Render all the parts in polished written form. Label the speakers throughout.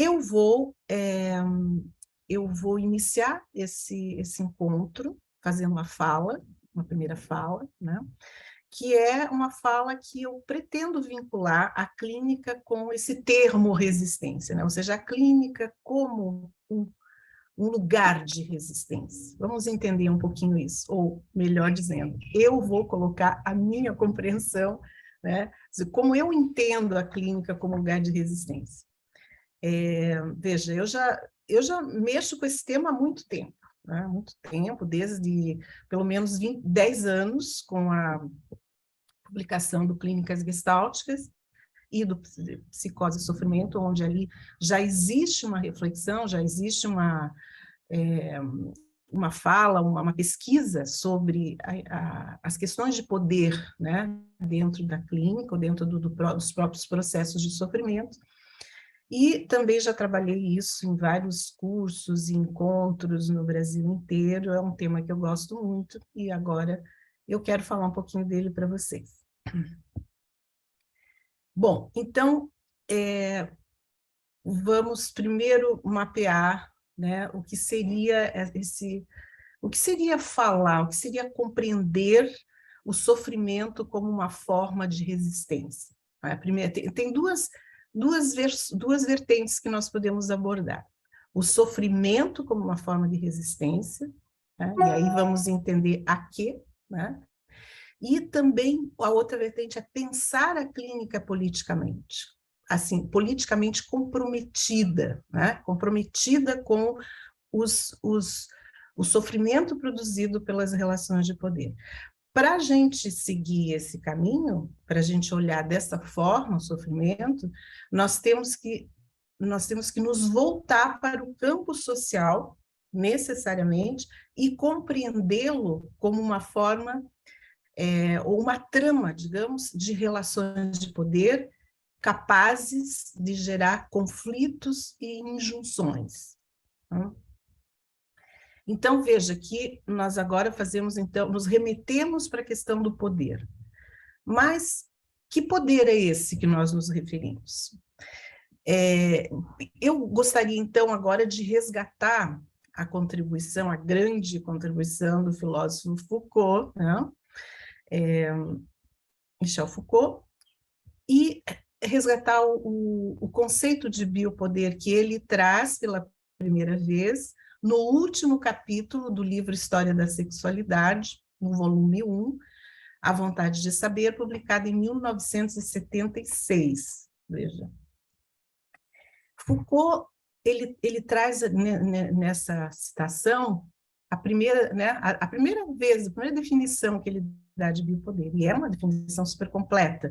Speaker 1: Eu vou, eu vou iniciar esse encontro fazendo uma primeira fala, né? Que é uma fala que eu pretendo vincular a clínica com esse termo resistência, né? Ou seja, a clínica como um lugar de resistência. Vamos entender um pouquinho isso, ou melhor dizendo, eu vou colocar a minha compreensão, né? Como eu entendo a clínica como lugar de resistência. Veja, eu já mexo com esse tema há muito tempo, né? Há muito tempo, desde pelo menos 10 anos, com a publicação do Clínicas Gestálticas e do Psicose e Sofrimento, onde ali já existe uma reflexão, já existe uma fala, uma pesquisa sobre as questões de poder, né, dentro da clínica, ou dentro dos próprios processos de sofrimento. E também já trabalhei isso em vários cursos e encontros no Brasil inteiro, é um tema que eu gosto muito, e agora eu quero falar um pouquinho dele para vocês. Bom, então, vamos primeiro mapear, né, o que seria falar, o que seria compreender o sofrimento como uma forma de resistência. A primeira, tem duas vertentes que nós podemos abordar. O sofrimento como uma forma de resistência, né, e aí vamos entender a quê, né? E também a outra vertente é pensar a clínica politicamente, assim, politicamente comprometida, né? Comprometida com o sofrimento produzido pelas relações de poder. Para a gente seguir esse caminho, para a gente olhar dessa forma o sofrimento, nós temos que nos voltar para o campo social, necessariamente, e compreendê-lo como uma forma ou uma trama, digamos, de relações de poder capazes de gerar conflitos e injunções. Então, veja que nós agora nos remetemos para a questão do poder. Mas que poder é esse que nós nos referimos? Eu gostaria, então, agora de resgatar a grande contribuição do filósofo Foucault, né? Michel Foucault, e resgatar o conceito de biopoder que ele traz pela primeira vez no último capítulo do livro História da Sexualidade, no volume 1, A Vontade de Saber, publicado em 1976. Veja. Foucault, ele traz nessa citação a primeira definição que ele dá de biopoder, e é uma definição super completa,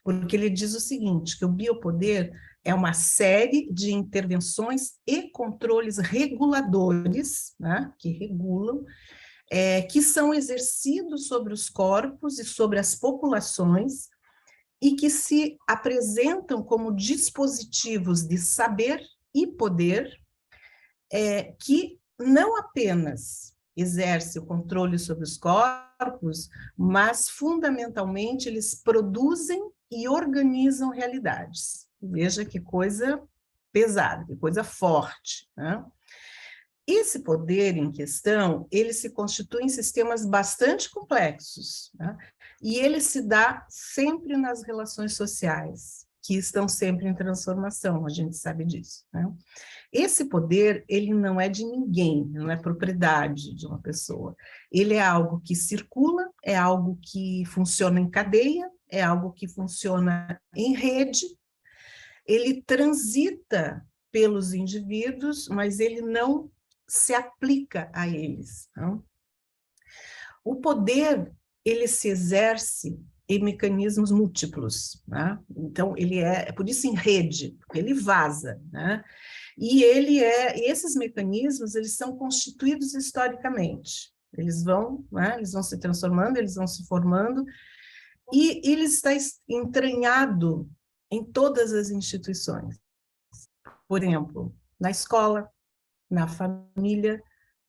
Speaker 1: porque ele diz o seguinte, que o biopoder é uma série de intervenções e controles reguladores, né, que regulam, que são exercidos sobre os corpos e sobre as populações, e que se apresentam como dispositivos de saber e poder, que não apenas exerce o controle sobre os corpos, mas, fundamentalmente, eles produzem e organizam realidades. Veja que coisa pesada, que coisa forte, né? Esse poder em questão, ele se constitui em sistemas bastante complexos, né? E ele se dá sempre nas relações sociais, que estão sempre em transformação, a gente sabe disso, né? Esse poder, ele não é de ninguém, não é propriedade de uma pessoa. Ele é algo que circula, é algo que funciona em cadeia, é algo que funciona em rede, ele transita pelos indivíduos, mas ele não se aplica a eles. Não? O poder, ele se exerce em mecanismos múltiplos, né? Então, ele é por isso em rede, ele vaza, né? E esses mecanismos, eles são constituídos historicamente, eles vão se transformando, eles vão se formando, e ele está entranhado em todas as instituições. Por exemplo, na escola, na família,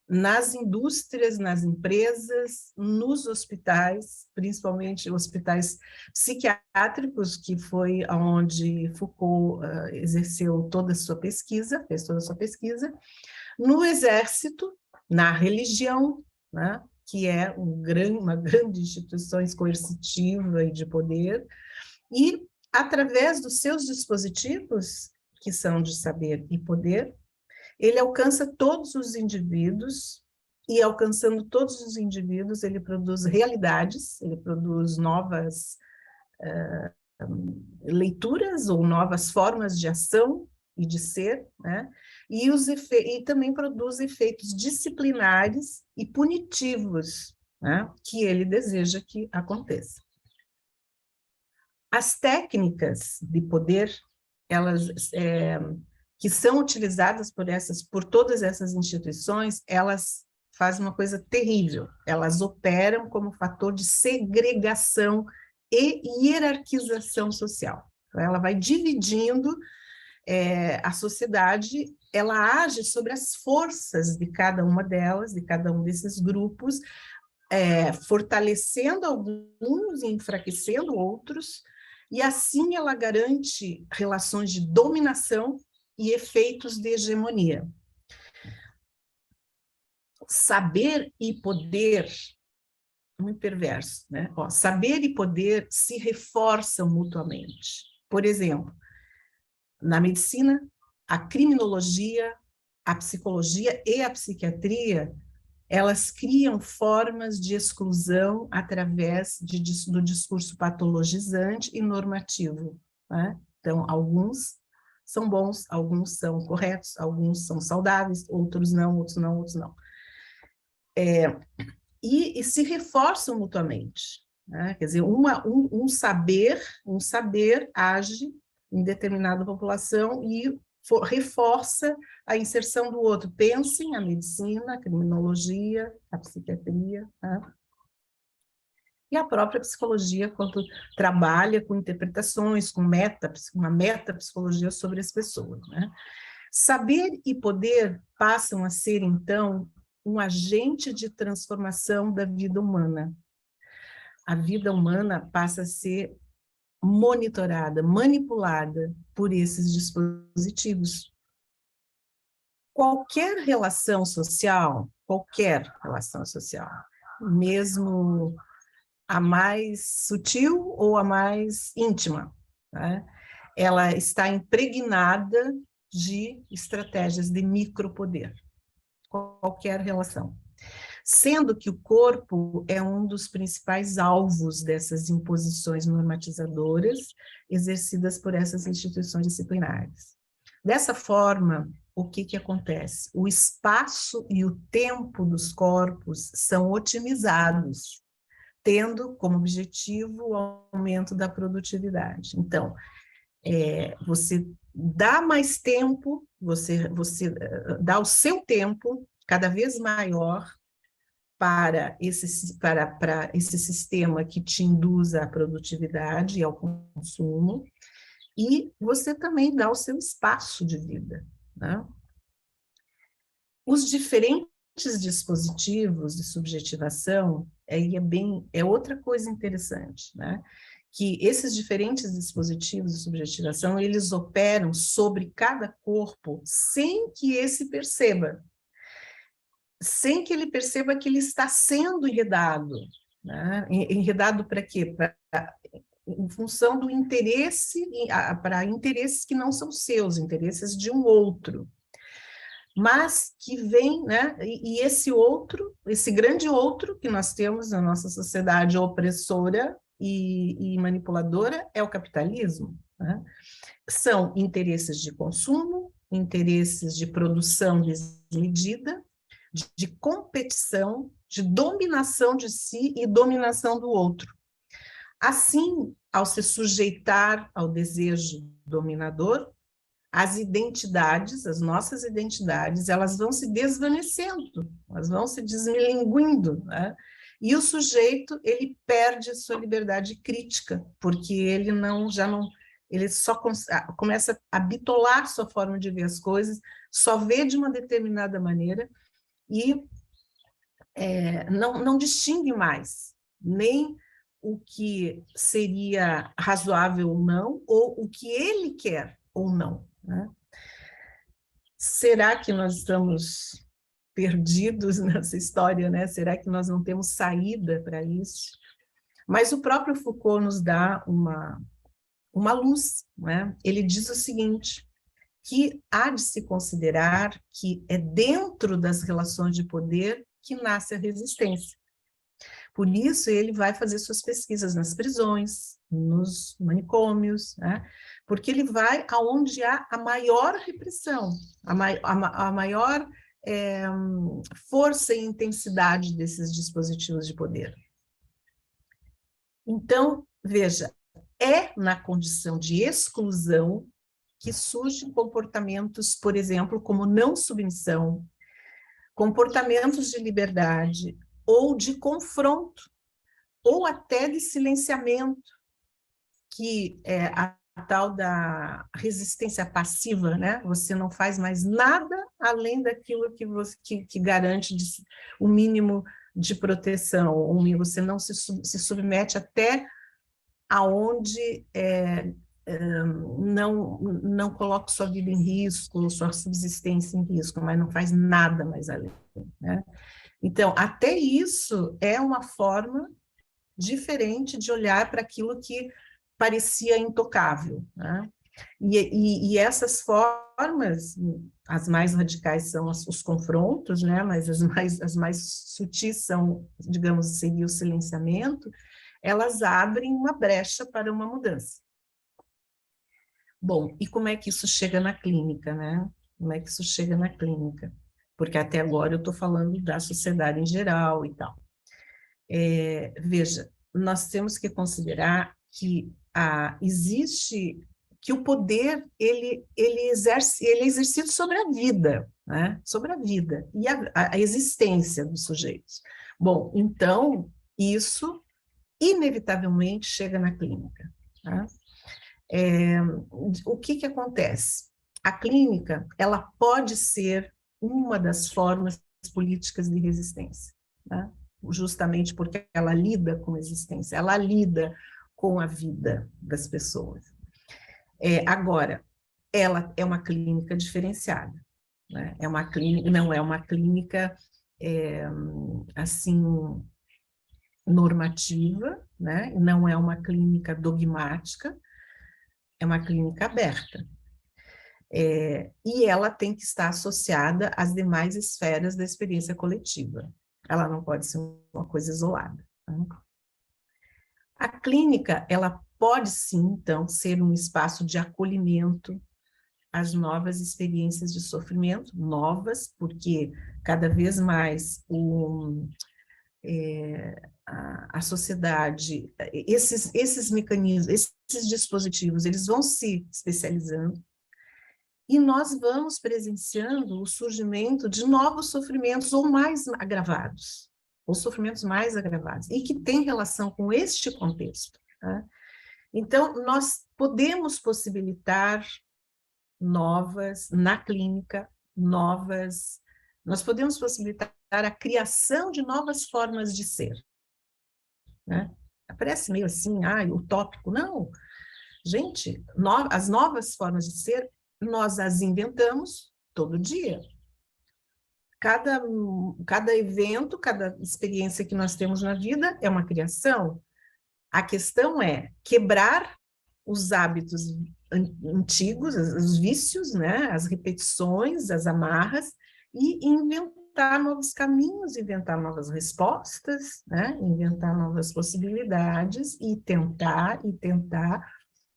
Speaker 1: nas indústrias, nas empresas, nos hospitais, principalmente hospitais psiquiátricos, que foi onde Foucault exerceu toda a sua pesquisa, fez toda a sua pesquisa, no exército, na religião, né, que é uma grande instituição coercitiva e de poder, e através dos seus dispositivos, que são de saber e poder, ele alcança todos os indivíduos, e alcançando todos os indivíduos, ele produz realidades, ele produz novas leituras ou novas formas de ação e de ser, né? E também produz efeitos disciplinares e punitivos, né? Que ele deseja que aconteça. As técnicas de poder, elas que são utilizadas por todas essas instituições, elas fazem uma coisa terrível. Elas operam como fator de segregação e hierarquização social. Então, ela vai dividindo a sociedade, ela age sobre as forças de cada uma delas, de cada um desses grupos, fortalecendo alguns e enfraquecendo outros, e assim ela garante relações de dominação e efeitos de hegemonia. Saber e poder, muito perverso, né? Ó, saber e poder se reforçam mutuamente. Por exemplo, na medicina, a criminologia, a psicologia e a psiquiatria, elas criam formas de exclusão através do discurso patologizante e normativo, né? Então, alguns são bons, alguns são corretos, alguns são saudáveis, outros não, outros não, outros não. E se reforçam mutuamente, né? Quer dizer, um saber age em determinada população e reforça a inserção do outro. Pensem a medicina, a criminologia, a psiquiatria, né? E a própria psicologia, quando trabalha com interpretações, com uma metapsicologia sobre as pessoas, né? Saber e poder passam a ser, então, um agente de transformação da vida humana. A vida humana passa a ser monitorada, manipulada por esses dispositivos. Qualquer relação social, mesmo a mais sutil ou a mais íntima, né? Ela está impregnada de estratégias de micropoder. Qualquer relação. Sendo que o corpo é um dos principais alvos dessas imposições normatizadoras exercidas por essas instituições disciplinares. Dessa forma, o que acontece? O espaço e o tempo dos corpos são otimizados, tendo como objetivo o aumento da produtividade. Então, você dá mais tempo, você dá o seu tempo cada vez maior para esse sistema que te induz à produtividade e ao consumo, e você também dá o seu espaço de vida, né? Os diferentes dispositivos de subjetivação é outra coisa interessante, né? Que esses diferentes dispositivos de subjetivação, eles operam sobre cada corpo sem que esse perceba, sem que ele perceba que ele está sendo enredado, né? Enredado para quê? Em função do interesse, para interesses que não são seus, interesses de um outro, mas que vem, né? E esse outro, esse grande outro que nós temos na nossa sociedade opressora e manipuladora é o capitalismo, né? São interesses de consumo, interesses de produção desmedida, de competição, de dominação de si e dominação do outro. Assim, ao se sujeitar ao desejo dominador, as identidades, as nossas identidades, elas vão se desvanecendo, elas vão se desmilinguindo, né? E o sujeito, ele perde sua liberdade crítica, porque ele ele só começa a bitolar sua forma de ver as coisas, só vê de uma determinada maneira, e não distingue mais nem o que seria razoável ou não, ou o que ele quer ou não, né? Será que nós estamos perdidos nessa história, né? Será que nós não temos saída para isso? Mas o próprio Foucault nos dá uma luz, né? Ele diz o seguinte, que há de se considerar que é dentro das relações de poder que nasce a resistência. Por isso, ele vai fazer suas pesquisas nas prisões, nos manicômios, né? Porque ele vai aonde há a maior repressão, a maior força e intensidade desses dispositivos de poder. Então, veja, é na condição de exclusão que surgem comportamentos, por exemplo, como não submissão, comportamentos de liberdade ou de confronto, ou até de silenciamento, que é a tal da resistência passiva, né? Você não faz mais nada além daquilo que garante o mínimo de proteção, você não se submete até aonde não coloca sua vida em risco, sua subsistência em risco, mas não faz nada mais além, né? Então, até isso é uma forma diferente de olhar para aquilo que parecia intocável, né? E essas formas, as mais radicais são os confrontos, né? Mas as mais sutis são, digamos, seria o silenciamento, elas abrem uma brecha para uma mudança. Bom, e como é que isso chega na clínica, né? Como é que isso chega na clínica? Porque até agora eu estou falando da sociedade em geral e tal. Veja, nós temos que considerar que existe que o poder ele é exercido sobre a vida, né? Sobre a vida e a existência dos sujeitos. Bom, então isso inevitavelmente chega na clínica, tá? O que acontece? A clínica ela pode ser uma das formas políticas de resistência, tá? Justamente porque ela lida com a existência, ela lida com a vida das pessoas. Agora, ela é uma clínica diferenciada, né? Não é uma clínica assim normativa, né? Não é uma clínica dogmática, é uma clínica aberta. E ela tem que estar associada às demais esferas da experiência coletiva. Ela não pode ser uma coisa isolada. Tá? A clínica, ela pode sim, então, ser um espaço de acolhimento às novas experiências de sofrimento, novas, porque cada vez mais a sociedade, esses mecanismos, esses dispositivos, eles vão se especializando, e nós vamos presenciando o surgimento de novos sofrimentos ou mais agravados, ou sofrimentos mais agravados, e que tem relação com este contexto. Tá? Então, nós podemos possibilitar na clínica, nós podemos possibilitar a criação de novas formas de ser. Né? Parece meio assim, utópico. Não, gente, as novas formas de ser, nós as inventamos todo dia. Cada evento, cada experiência que nós temos na vida é uma criação. A questão é quebrar os hábitos antigos, os vícios, né? As repetições, as amarras, e inventar novos caminhos, inventar novas respostas, né? Inventar novas possibilidades e tentar,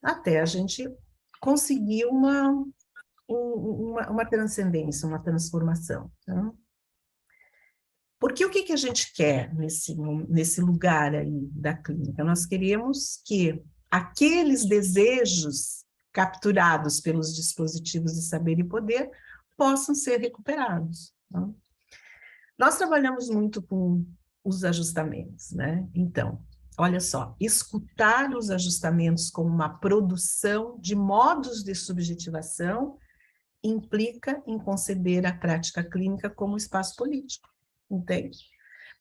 Speaker 1: até a gente conseguir uma transcendência, uma transformação. Tá? Porque o que a gente quer nesse lugar aí da clínica? Nós queremos que aqueles desejos capturados pelos dispositivos de saber e poder possam ser recuperados. Tá? Nós trabalhamos muito com os ajustamentos, né? Então, olha só, escutar os ajustamentos como uma produção de modos de subjetivação implica em conceber a prática clínica como espaço político, entende?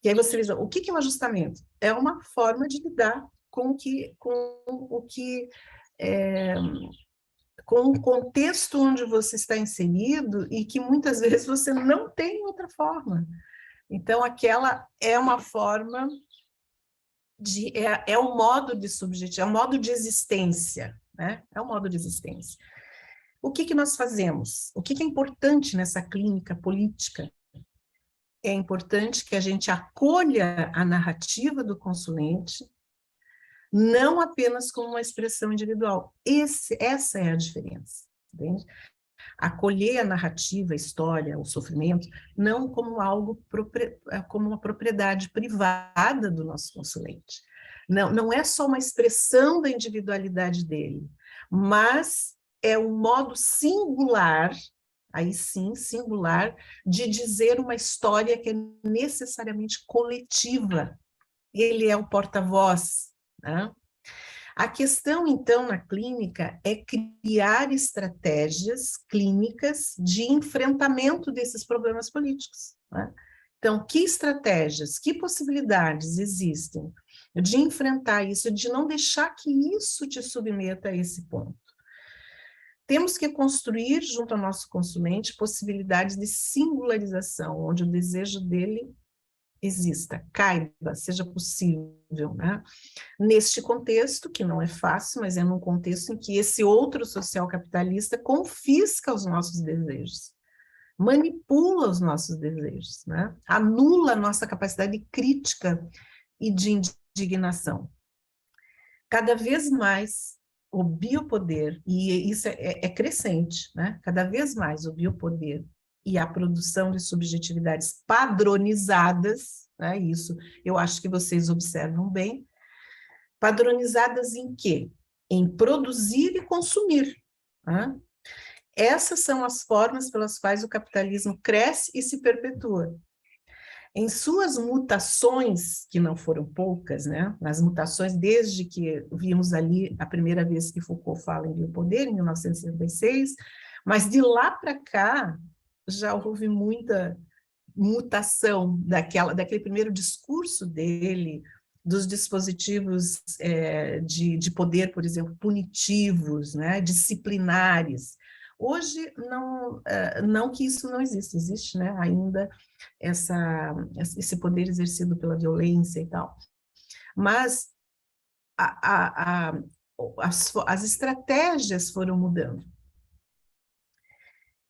Speaker 1: E aí você diz, o que é um ajustamento? É uma forma de lidar com é, com o contexto onde você está inserido e que muitas vezes você não tem outra forma. Então, aquela é uma forma é um modo de subjetivo, é um modo de existência, né? É um modo de existência. O que nós fazemos? O que é importante nessa clínica política? É importante que a gente acolha a narrativa do consulente, não apenas como uma expressão individual. Essa é a diferença, entende? Acolher a narrativa, a história, o sofrimento, não como algo, como uma propriedade privada do nosso consulente. Não é só uma expressão da individualidade dele, mas é um modo singular, aí sim, singular, de dizer uma história que é necessariamente coletiva. Ele é o porta-voz, né? A questão, então, na clínica é criar estratégias clínicas de enfrentamento desses problemas políticos, né? Então, que estratégias, que possibilidades existem de enfrentar isso, de não deixar que isso te submeta a esse ponto? Temos que construir, junto ao nosso consulente, possibilidades de singularização, onde o desejo dele exista, caiba, seja possível, né? Neste contexto, que não é fácil, mas é num contexto em que esse outro social capitalista confisca os nossos desejos, manipula os nossos desejos, né? Anula a nossa capacidade crítica e de indignação. Cada vez mais o biopoder, e isso é crescente, né? Cada vez mais o biopoder e a produção de subjetividades padronizadas, né? Isso eu acho que vocês observam bem. Padronizadas em quê? Em produzir e consumir. Né? Essas são as formas pelas quais o capitalismo cresce e se perpetua. Em suas mutações, que não foram poucas, né? Nas mutações desde que vimos ali a primeira vez que Foucault fala em biopoder, em 1976, mas de lá para cá já houve muita mutação daquele primeiro discurso dele, dos dispositivos de poder, por exemplo, punitivos, né, disciplinares. Hoje, não que isso não existe, existe, né, ainda esse poder exercido pela violência e tal. Mas as estratégias foram mudando.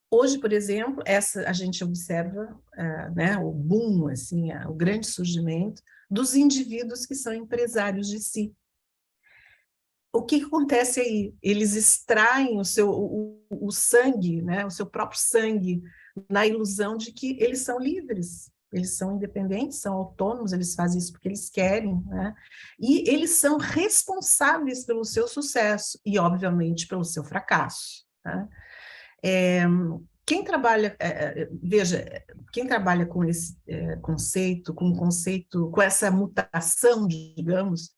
Speaker 1: Hoje, por exemplo, a gente observa né, o boom, assim, o grande surgimento dos indivíduos que são empresários de si. O que acontece aí? Eles extraem o sangue, né, o seu próprio sangue, na ilusão de que eles são livres, eles são independentes, são autônomos, eles fazem isso porque eles querem, né? E eles são responsáveis pelo seu sucesso e, obviamente, pelo seu fracasso, né? Quem trabalha, veja, quem trabalha com esse conceito, com essa mutação, digamos,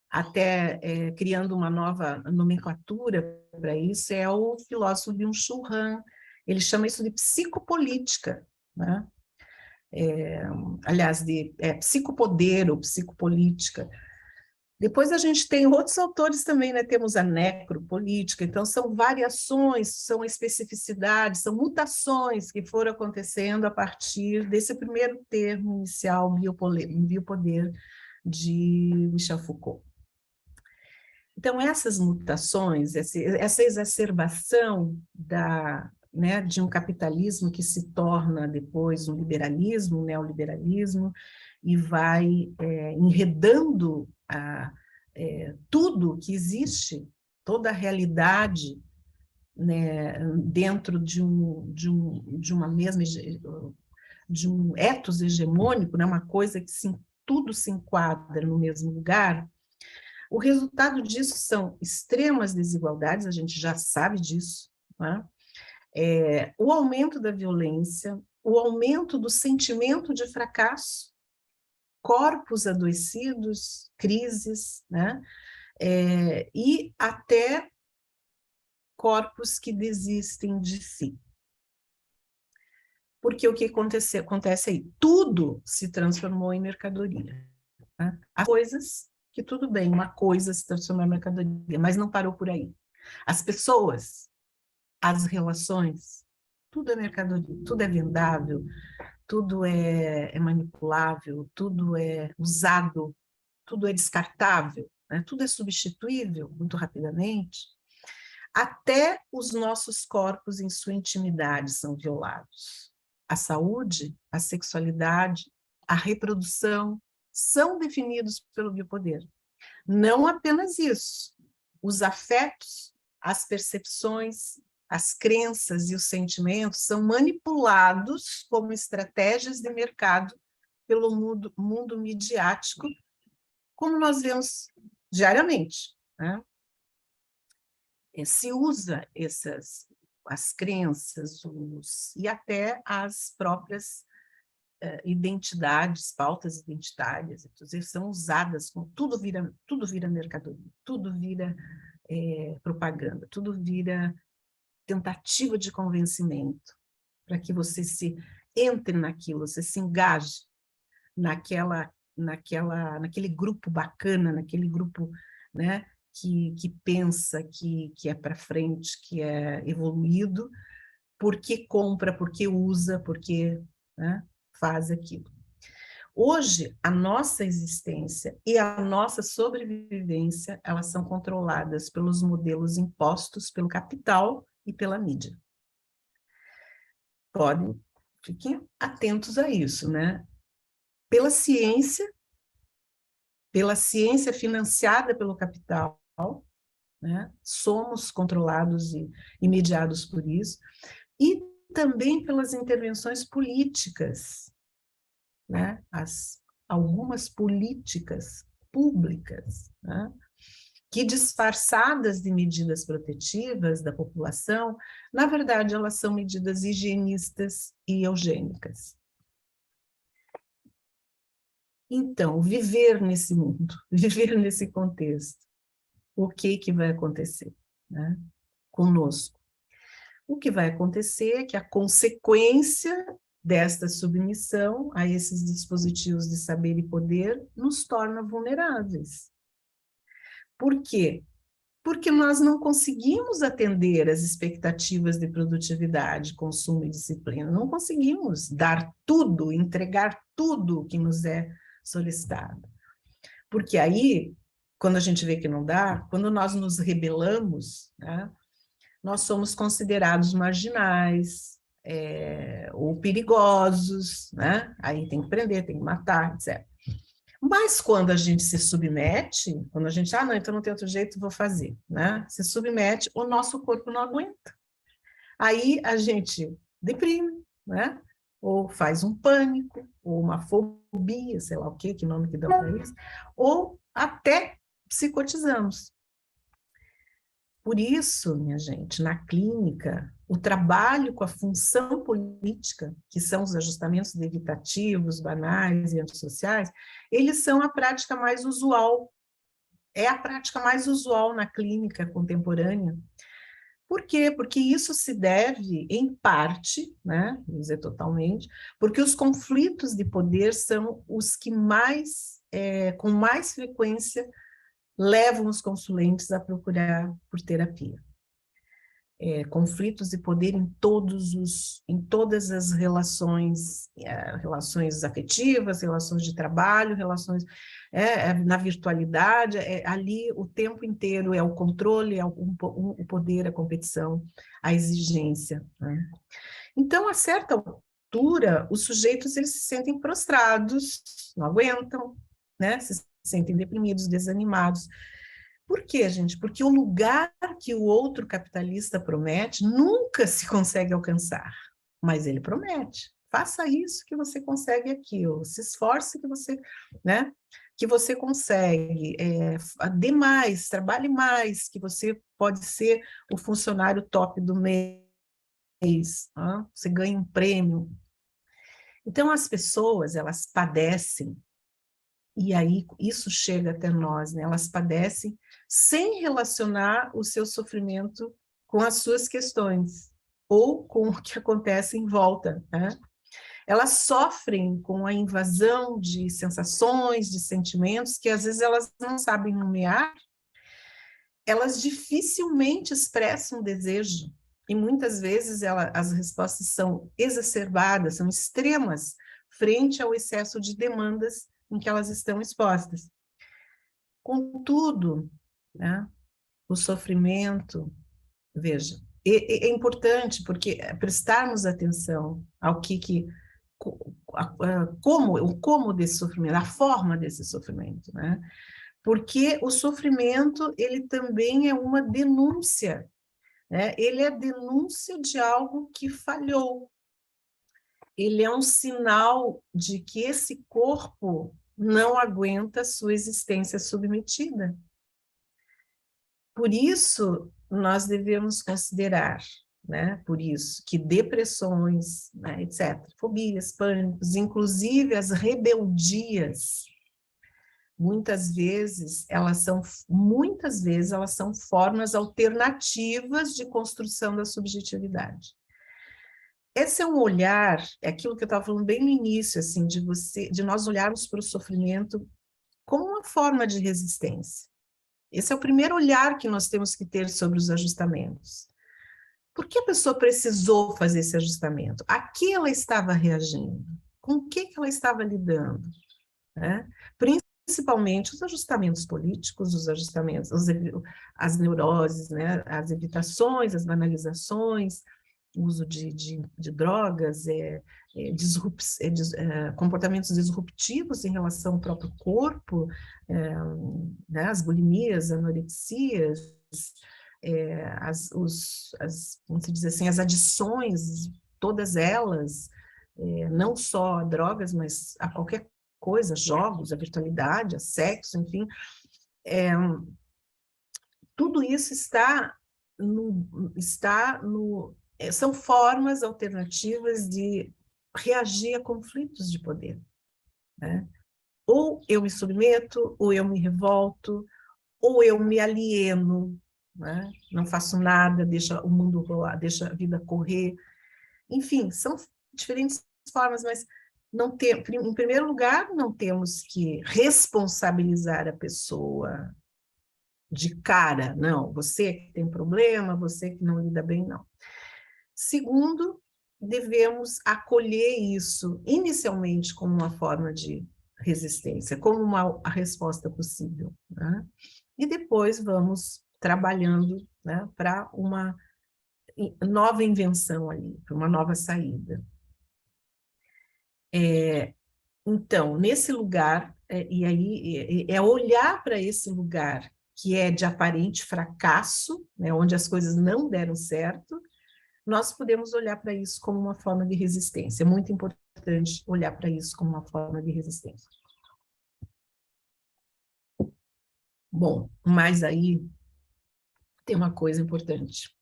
Speaker 1: até criando uma nova nomenclatura para isso, é o filósofo Byung-Chul Han. Ele chama isso de psicopolítica, né? Aliás, de psicopoder ou psicopolítica. Depois a gente tem outros autores também, né? Temos a necropolítica, então são variações, são especificidades, são mutações que foram acontecendo a partir desse primeiro termo inicial, biopoder, de Michel Foucault. Então, essas mutações, essa exacerbação né, de um capitalismo que se torna depois um liberalismo, um neoliberalismo, e vai enredando tudo que existe, toda a realidade, né, dentro de uma mesma, de um ethos hegemônico, né, uma coisa que tudo se enquadra no mesmo lugar. O resultado disso são extremas desigualdades, a gente já sabe disso, né? O aumento da violência, o aumento do sentimento de fracasso, corpos adoecidos, crises, né? E até corpos que desistem de si. Porque o que acontece aí? Tudo se transformou em mercadoria. Né? As coisas, que tudo bem, uma coisa se transformou em mercadoria, mas não parou por aí. As pessoas, as relações, tudo é mercadoria, tudo é vendável, tudo é manipulável, tudo é usado, tudo é descartável, né? Tudo é substituível muito rapidamente. Até os nossos corpos em sua intimidade são violados. A saúde, a sexualidade, a reprodução são definidos pelo biopoder. Não apenas isso, os afetos, as percepções, as crenças e os sentimentos são manipulados como estratégias de mercado pelo mundo midiático, como nós vemos diariamente, né? Se usa as crenças e até as próprias identidades, pautas identitárias, inclusive, são usadas, tudo vira mercadoria, tudo vira propaganda, tudo vira tentativa de convencimento, para que você se entre naquilo, você se engaje naquele grupo bacana, naquele grupo, né, que pensa, que é para frente, que é evoluído, porque compra, porque usa, porque, né, faz aquilo. Hoje, a nossa existência e a nossa sobrevivência, elas são controladas pelos modelos impostos pelo capital e pela mídia. Fiquem atentos a isso, né? Pela ciência financiada pelo capital, né? Somos controlados e mediados por isso, e também pelas intervenções políticas, né? Algumas políticas públicas, né? Que, disfarçadas de medidas protetivas da população, na verdade, elas são medidas higienistas e eugênicas. Então, viver nesse mundo, viver nesse contexto, o que vai acontecer, né, conosco? O que vai acontecer é que a consequência desta submissão a esses dispositivos de saber e poder nos torna vulneráveis. Por quê? Porque nós não conseguimos atender às expectativas de produtividade, consumo e disciplina. Não conseguimos dar tudo, entregar tudo que nos é solicitado. Porque aí, quando a gente vê que não dá, quando nós nos rebelamos, né, nós somos considerados marginais, ou perigosos, né? Aí tem que prender, tem que matar, etc. Mas quando a gente se submete, quando a gente, não, então não tem outro jeito, vou fazer, né? Se submete, o nosso corpo não aguenta. Aí a gente deprime, né? Ou faz um pânico, ou uma fobia, sei lá o que nome que dá para isso, ou até psicotizamos. Por isso, minha gente, na clínica, o trabalho com a função política, que são os ajustamentos evitativos, banais e antissociais, eles são a prática mais usual, é a prática mais usual na clínica contemporânea. Por quê? Porque isso se deve, em parte, né, vou dizer totalmente, porque os conflitos de poder são os que mais, com mais frequência, levam os consulentes a procurar por terapia. Conflitos de poder em todas as relações, relações afetivas, relações de trabalho, relações na virtualidade, ali o tempo inteiro é o controle, é o poder, a competição, a exigência, né? Então, a certa altura, os sujeitos eles se sentem prostrados, não aguentam, né? Se sentem deprimidos, desanimados. Por quê, gente? Porque o lugar que o outro capitalista promete nunca se consegue alcançar, mas ele promete. Faça isso que você consegue aquilo, se esforce que você, né, que você consegue, dê mais, trabalhe mais, que você pode ser o funcionário top do mês, você ganha um prêmio. Então, as pessoas, elas padecem, e aí isso chega até nós, né? Elas padecem sem relacionar o seu sofrimento com as suas questões, ou com o que acontece em volta, né? elas sofrem com a invasão de sensações, de sentimentos, que às vezes elas não sabem nomear, elas dificilmente expressam desejo, e muitas vezes as respostas são exacerbadas, são extremas, frente ao excesso de demandas em que elas estão expostas. Contudo, né, o sofrimento, veja, é importante porque prestarmos atenção ao como desse sofrimento, a forma desse sofrimento, né? Porque o sofrimento, ele também é uma denúncia, né? Ele é a denúncia de algo que falhou. Ele é um sinal de que esse corpo não aguenta sua existência submetida. Por isso, nós devemos considerar, né, por isso, que depressões, né, etc., fobias, pânicos, inclusive as rebeldias, muitas vezes elas são formas alternativas de construção da subjetividade. Esse é um olhar, é aquilo que eu estava falando bem no início, assim, de nós olharmos para o sofrimento como uma forma de resistência. Esse é o primeiro olhar que nós temos que ter sobre os ajustamentos. Por que a pessoa precisou fazer esse ajustamento? A que ela estava reagindo? Com o que ela estava lidando? Né? Principalmente os ajustamentos políticos, os ajustamentos, as neuroses, né? As evitações, as banalizações, o uso de drogas, comportamentos disruptivos em relação ao próprio corpo, né, as bulimias, anorexias, vamos dizer assim, as adições, todas elas, não só a drogas, mas a qualquer coisa, jogos, a virtualidade, a sexo, enfim, tudo isso são formas alternativas de reagir a conflitos de poder, né? Ou eu me submeto, ou eu me revolto, ou eu me alieno, né? Não faço nada, deixa o mundo rolar, deixa a vida correr. Enfim, são diferentes formas, mas em primeiro lugar, não temos que responsabilizar a pessoa de cara, não, você que tem problema, você que não lida bem, não. Segundo, devemos acolher isso inicialmente como uma forma de resistência, como a resposta possível, né? E depois vamos trabalhando, né, para uma nova invenção ali, para uma nova saída. Então, nesse lugar, e aí é olhar para esse lugar que é de aparente fracasso, né, onde as coisas não deram certo, nós podemos olhar para isso como uma forma de resistência. É muito importante olhar para isso como uma forma de resistência. Bom, mas aí tem uma coisa importante.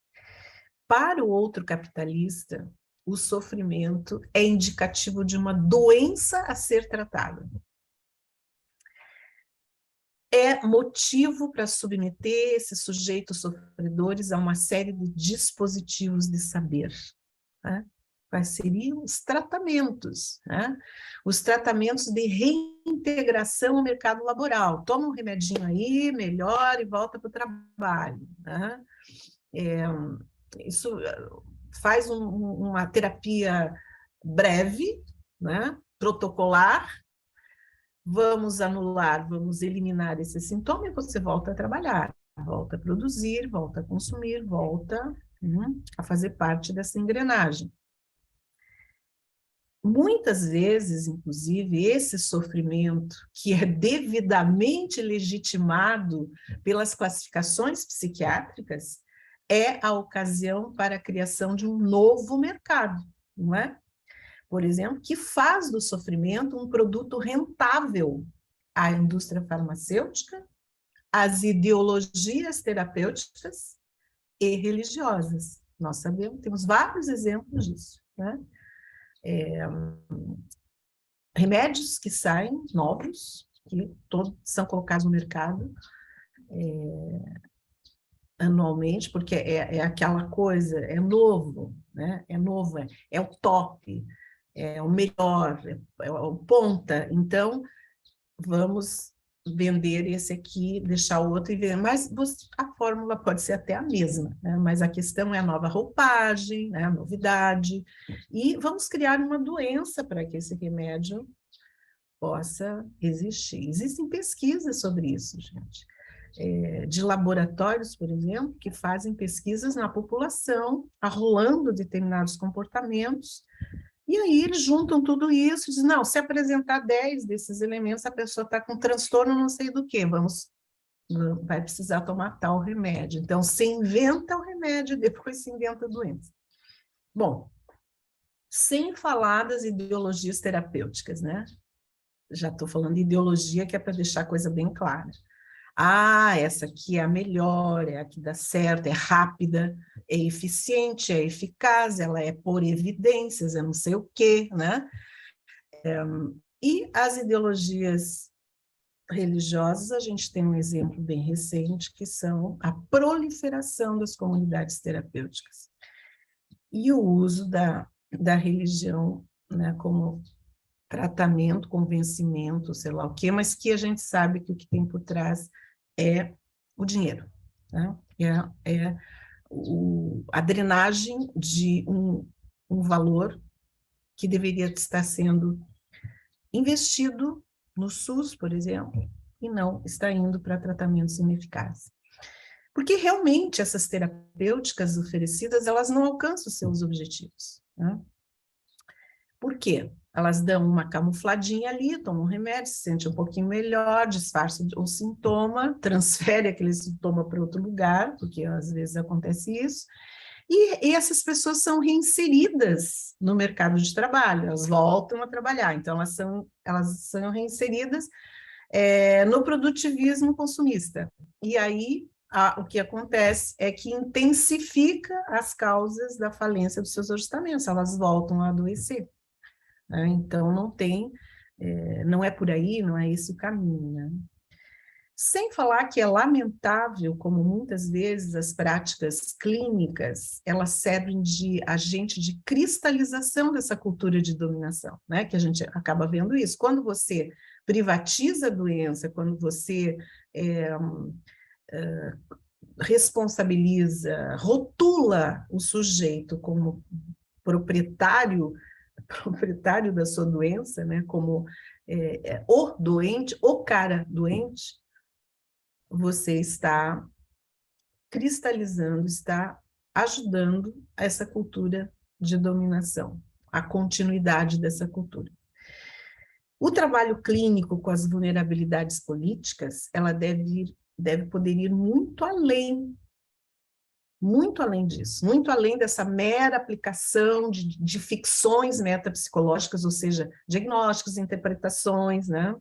Speaker 1: Para o outro capitalista, o sofrimento é indicativo de uma doença a ser tratada. É motivo para submeter esses sujeitos sofredores a uma série de dispositivos de saber, né? Quais seriam os tratamentos, né? Os tratamentos de reintegração ao mercado laboral. Toma um remedinho aí, melhora e volta para o trabalho, né? Isso faz uma terapia breve, né? Protocolar. Vamos anular, vamos eliminar esse sintoma e você volta a trabalhar, volta a produzir, volta a consumir, volta a fazer parte dessa engrenagem. Muitas vezes, inclusive, esse sofrimento, que é devidamente legitimado pelas classificações psiquiátricas, é a ocasião para a criação de um novo mercado, não é? Por exemplo, que faz do sofrimento um produto rentável à indústria farmacêutica, às ideologias terapêuticas e religiosas. Nós sabemos, temos vários exemplos disso, né? Remédios que saem novos, que todos são colocados no mercado anualmente, porque é aquela coisa, é novo, né? É novo, é o top, é o melhor, é o ponta, então vamos vender esse aqui, deixar o outro e vender. Mas a fórmula pode ser até a mesma, né? Mas a questão é a nova roupagem, né? A novidade, e vamos criar uma doença para que esse remédio possa existir. Existem pesquisas sobre isso, gente. De laboratórios, por exemplo, que fazem pesquisas na população, arrolando determinados comportamentos, e aí eles juntam tudo isso e dizem, não, se apresentar 10 desses elementos, a pessoa está com transtorno não sei do que, vai precisar tomar tal remédio. Então, se inventa o remédio, depois se inventa a doença. Bom, sem falar das ideologias terapêuticas, né? Já estou falando de ideologia, que é para deixar a coisa bem clara. Essa aqui é a melhor, é a que dá certo, é rápida, é eficiente, é eficaz, ela é por evidências, é não sei o quê, né? E as ideologias religiosas, a gente tem um exemplo bem recente, que são a proliferação das comunidades terapêuticas e o uso da religião, né, como tratamento, convencimento, sei lá o quê, mas que a gente sabe que o que tem por trás é o dinheiro, né? A drenagem de um valor que deveria estar sendo investido no SUS, por exemplo, e não está indo para tratamentos ineficazes. Porque realmente essas terapêuticas oferecidas, elas não alcançam os seus objetivos, né? Por quê? Elas dão uma camufladinha ali, tomam um remédio, se sente um pouquinho melhor, disfarça o sintoma, transfere aquele sintoma para outro lugar, porque às vezes acontece isso, e essas pessoas são reinseridas no mercado de trabalho, elas voltam a trabalhar, então elas são reinseridas no produtivismo consumista. E aí o que acontece é que intensifica as causas da falência dos seus orçamentos, elas voltam a adoecer. Então, não é por aí, não é esse o caminho, né? Sem falar que é lamentável como muitas vezes as práticas clínicas, elas servem de agente de cristalização dessa cultura de dominação, né? Que a gente acaba vendo isso. Quando você privatiza a doença, quando você responsabiliza, rotula o sujeito como proprietário da sua doença, né, como o doente, o cara doente, você está cristalizando, está ajudando essa cultura de dominação, a continuidade dessa cultura. O trabalho clínico com as vulnerabilidades políticas, ela deve poder ir muito além disso, muito além dessa mera aplicação de ficções metapsicológicas, ou seja, diagnósticos, interpretações, né,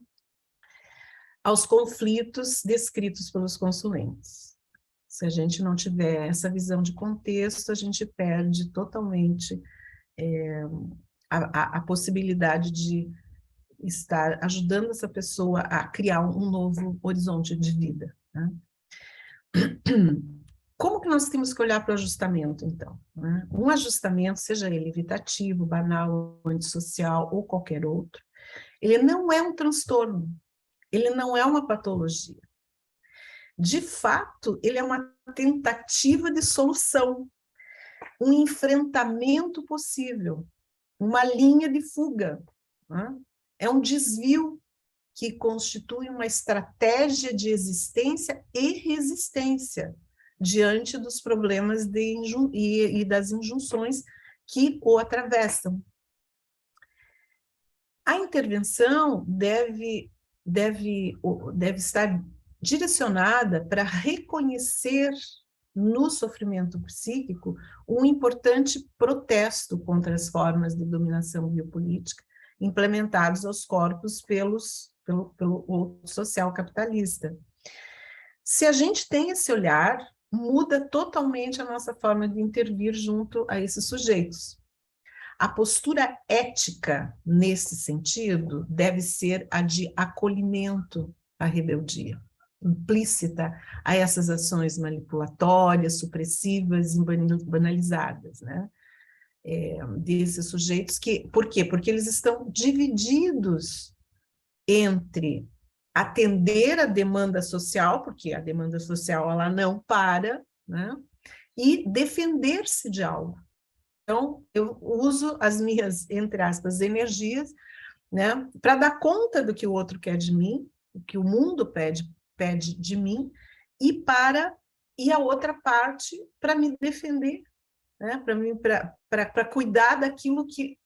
Speaker 1: aos conflitos descritos pelos consulentes. Se a gente não tiver essa visão de contexto, a gente perde totalmente a possibilidade de estar ajudando essa pessoa a criar um novo horizonte de vida, né? Como que nós temos que olhar para o ajustamento, então? Né? Um ajustamento, seja ele evitativo, banal, antissocial ou qualquer outro, ele não é um transtorno, ele não é uma patologia. De fato, ele é uma tentativa de solução, um enfrentamento possível, uma linha de fuga, né? É um desvio que constitui uma estratégia de existência e resistência diante dos problemas e das injunções que o atravessam. A intervenção deve estar direcionada para reconhecer no sofrimento psíquico um importante protesto contra as formas de dominação biopolítica implementados aos corpos pelo outro social capitalista. Se a gente tem esse olhar, muda totalmente a nossa forma de intervir junto a esses sujeitos. A postura ética, nesse sentido, deve ser a de acolhimento à rebeldia, implícita a essas ações manipulatórias, supressivas e banalizadas, né? desses sujeitos por quê? Porque eles estão divididos entre atender a demanda social, porque a demanda social ela não para, né? E defender-se de algo. Então, eu uso as minhas, entre aspas, energias, né, para dar conta do que o outro quer de mim, o que o mundo pede de mim, e a outra parte para me defender, né, para cuidar daquilo que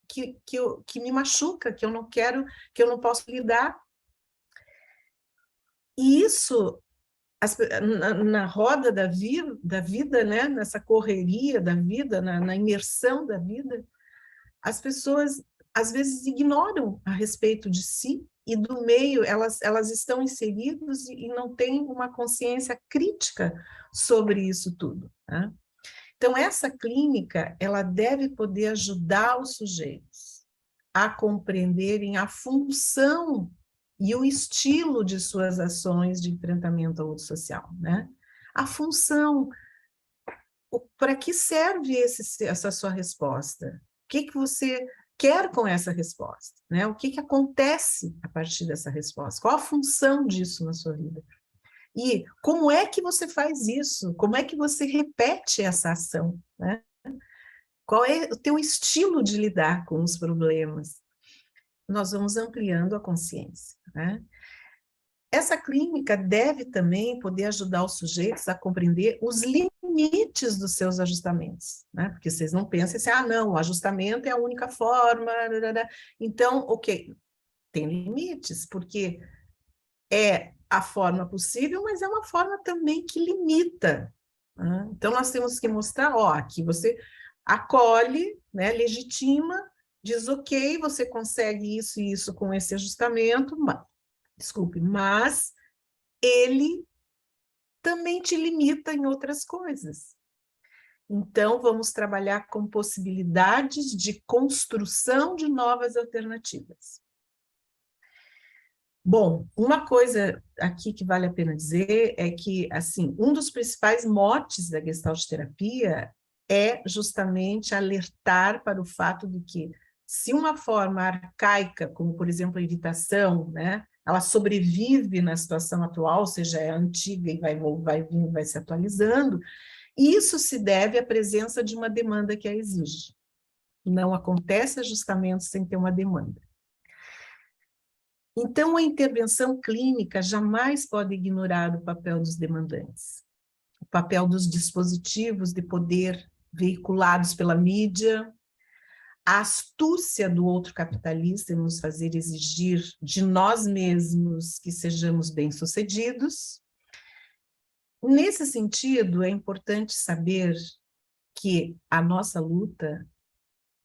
Speaker 1: me machuca, que eu não quero, que eu não posso lidar. E isso, na roda da vida, né, nessa correria da vida, na imersão da vida, as pessoas às vezes ignoram a respeito de si e do meio, elas estão inseridas e não têm uma consciência crítica sobre isso tudo, né? Então, essa clínica, ela deve poder ajudar os sujeitos a compreenderem a função e o estilo de suas ações de enfrentamento ao outro social, né? A função, para que serve essa sua resposta? O que você quer com essa resposta, né? O que acontece a partir dessa resposta? Qual a função disso na sua vida? E como é que você faz isso? Como é que você repete essa ação, né? Qual é o teu estilo de lidar com os problemas? Nós vamos ampliando a consciência, né? Essa clínica deve também poder ajudar os sujeitos a compreender os limites dos seus ajustamentos, né? Porque vocês não pensem assim, não, o ajustamento é a única forma, então, ok, tem limites, porque é a forma possível, mas é uma forma também que limita, né? Então, nós temos que mostrar, aqui você acolhe, né, legitima, diz, ok, você consegue isso e isso com esse ajustamento, mas ele também te limita em outras coisas. Então, vamos trabalhar com possibilidades de construção de novas alternativas. Bom, uma coisa aqui que vale a pena dizer é que, assim, um dos principais motes da Gestalt terapia é justamente alertar para o fato de que, se uma forma arcaica, como, por exemplo, a evitação, né, ela sobrevive na situação atual, ou seja, é antiga e vai se atualizando, isso se deve à presença de uma demanda que a exige. Não acontece ajustamento sem ter uma demanda. Então, a intervenção clínica jamais pode ignorar o papel dos demandantes, o papel dos dispositivos de poder veiculados pela mídia, a astúcia do outro capitalista em nos fazer exigir de nós mesmos que sejamos bem-sucedidos. Nesse sentido, é importante saber que a nossa luta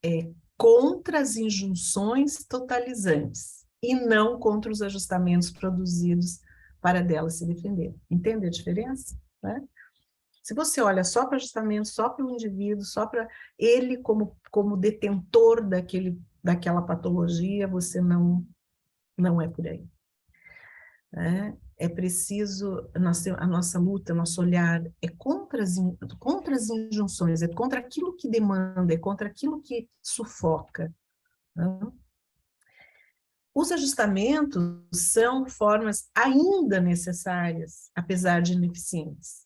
Speaker 1: é contra as injunções totalizantes e não contra os ajustamentos produzidos para dela se defender. Entende a diferença? Né? Se você olha só para ajustamento, só para o indivíduo, só para ele como detentor daquela patologia, você não é por aí. Né? É preciso, a nossa luta, nosso olhar é contra as injunções, é contra aquilo que demanda, é contra aquilo que sufoca. Né? Os ajustamentos são formas ainda necessárias, apesar de ineficientes.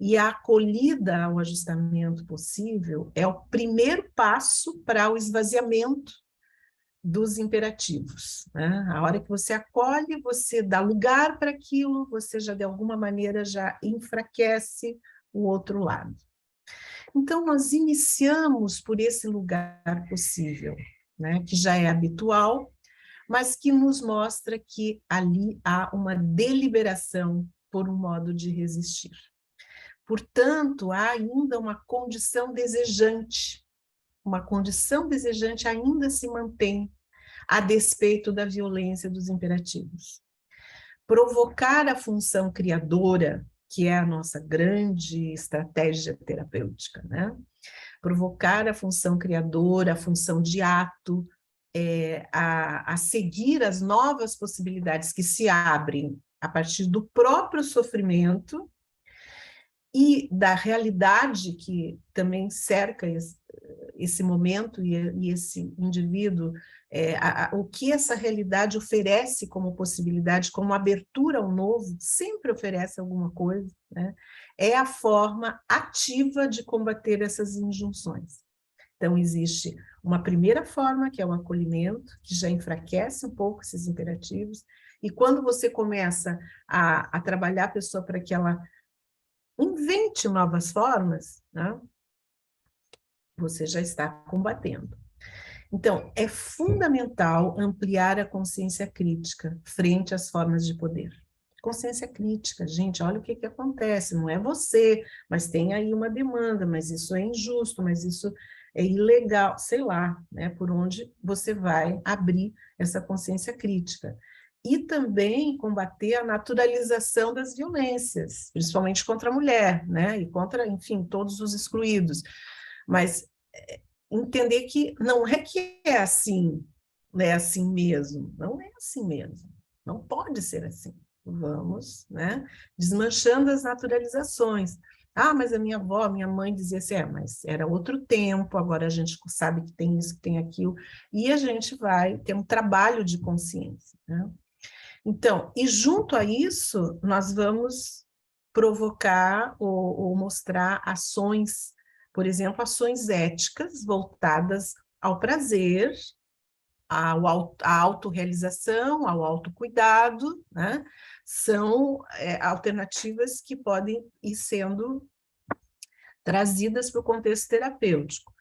Speaker 1: E a acolhida ao ajustamento possível é o primeiro passo para o esvaziamento dos imperativos. Né? A hora que você acolhe, você dá lugar para aquilo, você já de alguma maneira já enfraquece o outro lado. Então, nós iniciamos por esse lugar possível, né? Que já é habitual, mas que nos mostra que ali há uma deliberação por um modo de resistir. Portanto, há ainda uma condição desejante ainda se mantém a despeito da violência dos imperativos. Provocar a função criadora, que é a nossa grande estratégia terapêutica, né? Provocar a função criadora, a função de ato, a seguir as novas possibilidades que se abrem a partir do próprio sofrimento e da realidade que também cerca esse momento e esse indivíduo, o que essa realidade oferece como possibilidade, como abertura ao novo, sempre oferece alguma coisa, né? É a forma ativa de combater essas injunções. Então, existe uma primeira forma, que é o acolhimento, que já enfraquece um pouco esses imperativos, e quando você começa a trabalhar a pessoa para que ela invente novas formas, né, você já está combatendo. Então, é fundamental ampliar a consciência crítica frente às formas de poder. Consciência crítica, gente, olha o que acontece, não é você, mas tem aí uma demanda, mas isso é injusto, mas isso é ilegal, sei lá, né, por onde você vai abrir essa consciência crítica. E também combater a naturalização das violências, principalmente contra a mulher, né, e contra, enfim, todos os excluídos. Mas entender que é assim, né, assim mesmo, não é assim mesmo, não pode ser assim. Vamos, né, desmanchando as naturalizações. Ah, mas a minha avó, minha mãe dizia assim, mas era outro tempo, agora a gente sabe que tem isso, que tem aquilo, e a gente vai ter um trabalho de consciência, né? Então, e junto a isso, nós vamos provocar ou mostrar ações, por exemplo, ações éticas voltadas ao prazer, à autorrealização, ao autocuidado, né? São alternativas que podem ir sendo trazidas para o contexto terapêutico.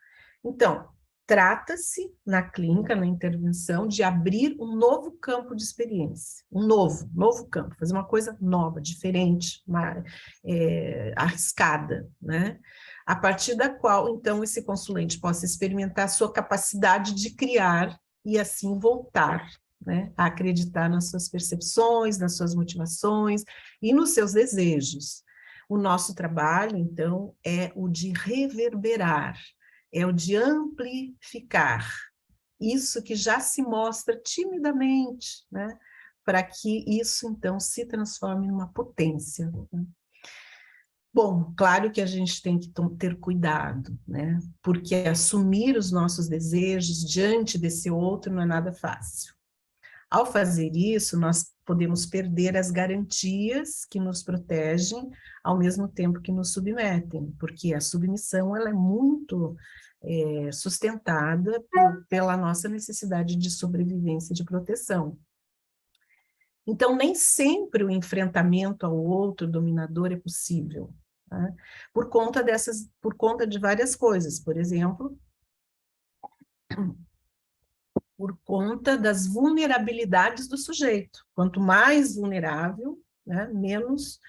Speaker 1: Então, trata-se, na clínica, na intervenção, de abrir um novo campo de experiência, um novo campo, fazer uma coisa nova, diferente, arriscada, né? A partir da qual, então, esse consulente possa experimentar a sua capacidade de criar e, assim, voltar, né, a acreditar nas suas percepções, nas suas motivações e nos seus desejos. O nosso trabalho, então, é o de reverberar, é o de amplificar isso que já se mostra timidamente, né? Para que isso, então, se transforme numa potência. Né? Bom, claro que a gente tem que ter cuidado, né? Porque assumir os nossos desejos diante desse outro não é nada fácil. Ao fazer isso, nós podemos perder as garantias que nos protegem, ao mesmo tempo que nos submetem, porque a submissão ela é muito sustentada pela nossa necessidade de sobrevivência e de proteção. Então, nem sempre o enfrentamento ao outro dominador é possível, né? Por conta de várias coisas, por exemplo, por conta das vulnerabilidades do sujeito. Quanto mais vulnerável, né, menos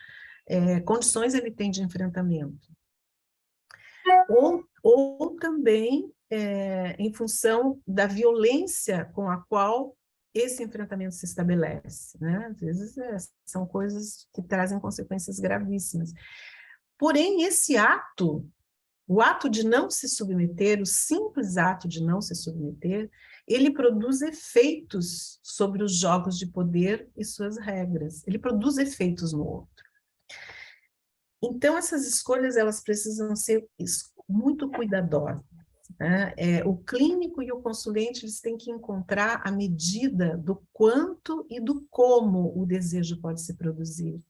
Speaker 1: condições ele tem de enfrentamento. Ou também em função da violência com a qual esse enfrentamento se estabelece, né? Às vezes são coisas que trazem consequências gravíssimas. Porém, esse ato, o ato de não se submeter, o simples ato de não se submeter, ele produz efeitos sobre os jogos de poder e suas regras. Ele produz efeitos no outro. Então, essas escolhas, elas precisam ser muito cuidadosas, né? O clínico e o consulente, eles têm que encontrar a medida do quanto e do como o desejo pode se produzir,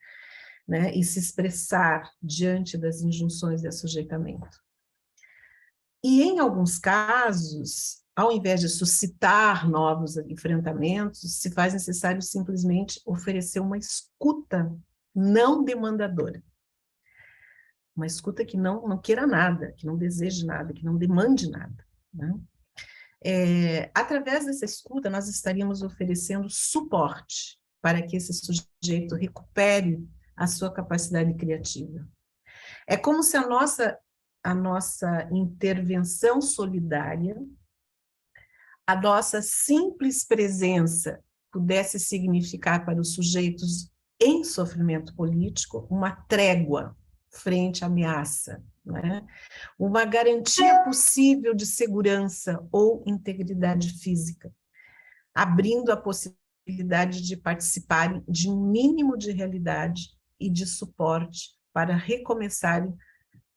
Speaker 1: né? E se expressar diante das injunções de assujeitamento. E, em alguns casos, ao invés de suscitar novos enfrentamentos, se faz necessário simplesmente oferecer uma escuta não demandadora. Uma escuta que não queira nada, que não deseje nada, que não demande nada, né? Através dessa escuta, nós estaríamos oferecendo suporte para que esse sujeito recupere a sua capacidade criativa. É como se a nossa intervenção solidária, a nossa simples presença pudesse significar para os sujeitos em sofrimento político uma trégua frente à ameaça, né? Uma garantia possível de segurança ou integridade física, abrindo a possibilidade de participarem de um mínimo de realidade e de suporte para recomeçarem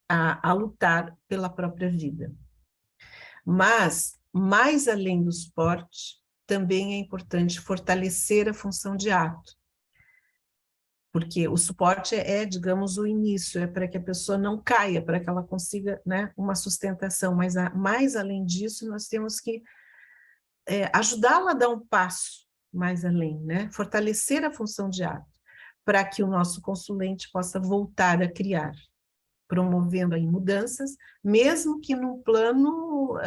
Speaker 1: a lutar pela própria vida. Mas, mais além do suporte, também é importante fortalecer a função de ato, porque o suporte digamos, o início, é para que a pessoa não caia, para que ela consiga, né, uma sustentação, mas mais além disso, nós temos que ajudá-la a dar um passo mais além, né, fortalecer a função de ato, para que o nosso consulente possa voltar a criar, promovendo aí mudanças, mesmo que num plano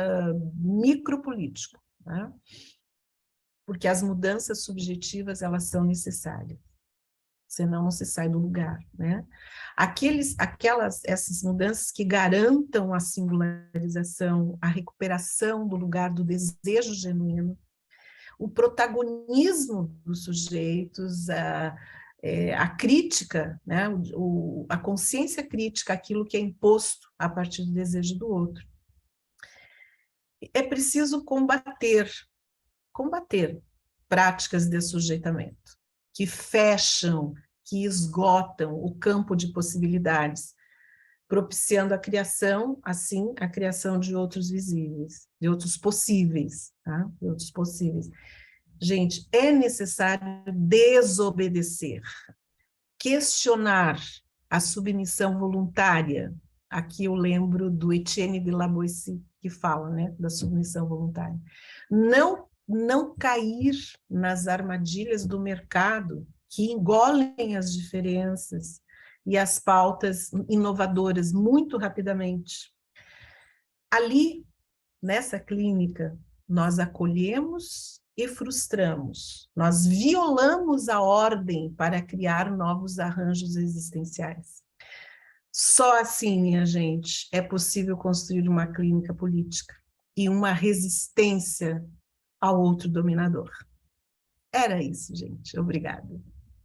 Speaker 1: micropolítico, né? Porque as mudanças subjetivas, elas são necessárias, senão não se sai do lugar, né? Essas mudanças que garantam a singularização, a recuperação do lugar do desejo genuíno, o protagonismo dos sujeitos, a crítica, né? A consciência crítica, aquilo que é imposto a partir do desejo do outro. É preciso combater práticas de sujeitamento, que fecham, que esgotam o campo de possibilidades, propiciando a criação, assim, a criação de outros visíveis, de outros possíveis, tá? De outros possíveis. Gente, é necessário desobedecer, questionar a submissão voluntária. Aqui eu lembro do Etienne de La Boétie, que fala, né, da submissão voluntária. Não cair nas armadilhas do mercado que engolem as diferenças e as pautas inovadoras muito rapidamente. Ali, nessa clínica, nós acolhemos e frustramos, nós violamos a ordem para criar novos arranjos existenciais. Só assim, minha gente, é possível construir uma clínica política e uma resistência ao outro dominador. Era isso, gente. Obrigada.